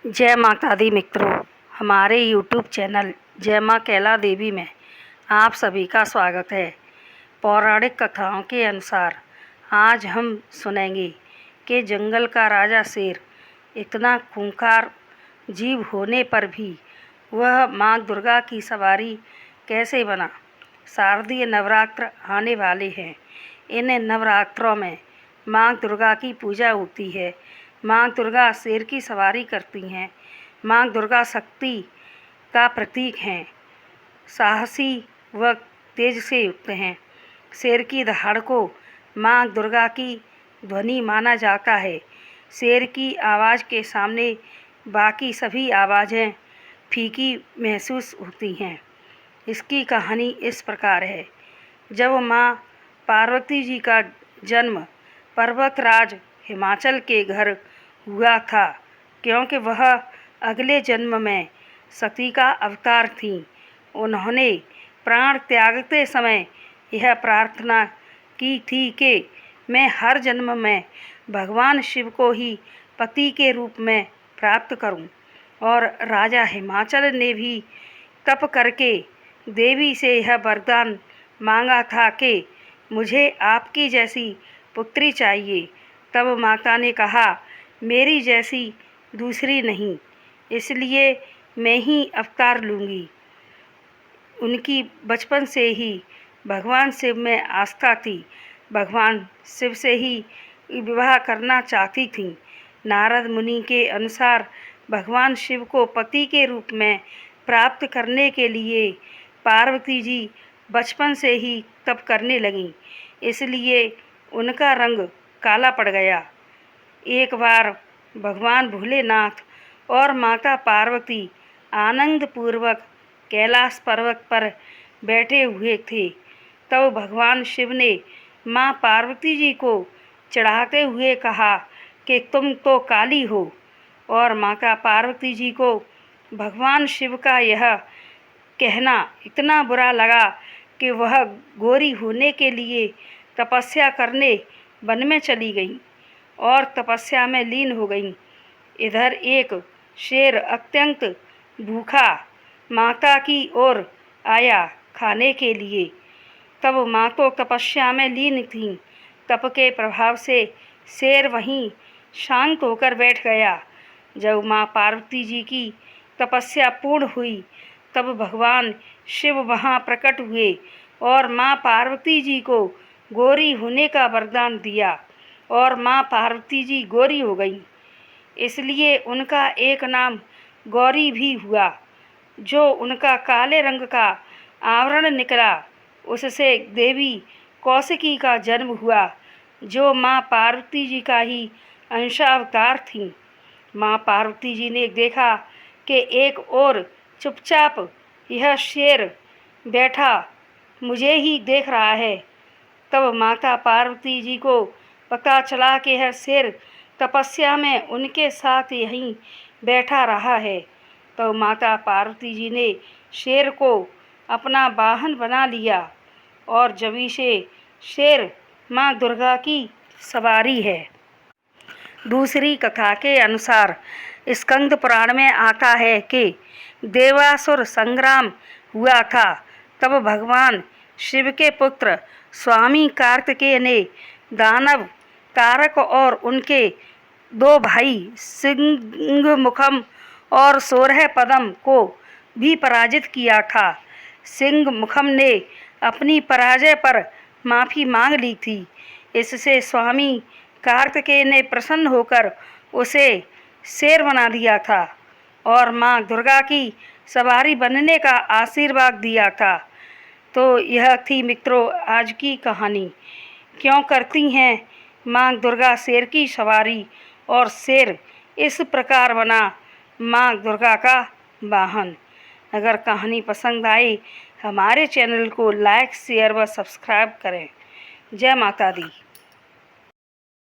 जय माता दी मित्रों, हमारे यूट्यूब चैनल जय माँ कैला देवी में आप सभी का स्वागत है। पौराणिक कथाओं के अनुसार आज हम सुनेंगे कि जंगल का राजा शेर इतना खूंखार जीव होने पर भी वह माँ दुर्गा की सवारी कैसे बना। शारदीय नवरात्र आने वाले हैं। इन नवरात्रों में माँ दुर्गा की पूजा होती है। माँ दुर्गा शेर की सवारी करती हैं। माँ दुर्गा शक्ति का प्रतीक हैं, साहसी व तेज से युक्त हैं। शेर की दहाड़ को माँ दुर्गा की ध्वनि माना जाता है। शेर की आवाज़ के सामने बाकी सभी आवाज़ें फीकी महसूस होती हैं। इसकी कहानी इस प्रकार है। जब माँ पार्वती जी का जन्म पर्वतराज हिमाचल के घर हुआ था, क्योंकि वह अगले जन्म में सती का अवतार थीं। उन्होंने प्राण त्यागते समय यह प्रार्थना की थी कि मैं हर जन्म में भगवान शिव को ही पति के रूप में प्राप्त करूं। और राजा हिमाचल ने भी तप करके देवी से यह वरदान मांगा था कि मुझे आपकी जैसी पुत्री चाहिए। तब माता ने कहा, मेरी जैसी दूसरी नहीं, इसलिए मैं ही अवतार लूँगी। उनकी बचपन से ही भगवान शिव में आस्था थी। भगवान शिव से ही विवाह करना चाहती थीं। नारद मुनि के अनुसार भगवान शिव को पति के रूप में प्राप्त करने के लिए पार्वती जी बचपन से ही तप करने लगीं, इसलिए उनका रंग काला पड़ गया। एक बार भगवान भोलेनाथ और माता पार्वती आनंदपूर्वक कैलाश पर्वत पर बैठे हुए थे। तब भगवान शिव ने माँ पार्वती जी को चढ़ाते हुए कहा कि तुम तो काली हो। और माता पार्वती जी को भगवान शिव का यह कहना इतना बुरा लगा कि वह गोरी होने के लिए तपस्या करने वन में चली गईं और तपस्या में लीन हो गईं। इधर एक शेर अत्यंत भूखा माता की ओर आया खाने के लिए। तब माँ तो तपस्या में लीन थीं। तप के प्रभाव से शेर वहीं शांत होकर बैठ गया। जब माँ पार्वती जी की तपस्या पूर्ण हुई, तब भगवान शिव वहाँ प्रकट हुए और माँ पार्वती जी को गोरी होने का वरदान दिया और माँ पार्वती जी गोरी हो गईं। इसलिए उनका एक नाम गौरी भी हुआ। जो उनका काले रंग का आवरण निकला, उससे देवी कौशिकी का जन्म हुआ, जो माँ पार्वती जी का ही अंशावतार थीं। माँ पार्वती जी ने देखा कि एक और चुपचाप यह शेर बैठा मुझे ही देख रहा है। तब माता पार्वती जी को पता चला कि यह शेर तपस्या में उनके साथ यहीं बैठा रहा है। तो माता पार्वती जी ने शेर को अपना वाहन बना लिया और जभी से शेर माँ दुर्गा की सवारी है। दूसरी कथा के अनुसार स्कंद पुराण में आता है कि देवासुर संग्राम हुआ था। तब भगवान शिव के पुत्र स्वामी कार्तिकेय ने दानव तारक और उनके दो भाई सिंहमुखम और सोरहपदम को भी पराजित किया था। सिंहमुखम ने अपनी पराजय पर माफ़ी मांग ली थी। इससे स्वामी कार्तिकेय ने प्रसन्न होकर उसे शेर बना दिया था और माँ दुर्गा की सवारी बनने का आशीर्वाद दिया था। तो यह थी मित्रों आज की कहानी। क्यों करती हैं माँ दुर्गा शेर की सवारी और शेर इस प्रकार बना माँ दुर्गा का वाहन। अगर कहानी पसंद आई हमारे चैनल को लाइक शेयर व सब्सक्राइब करें। जय माता दी।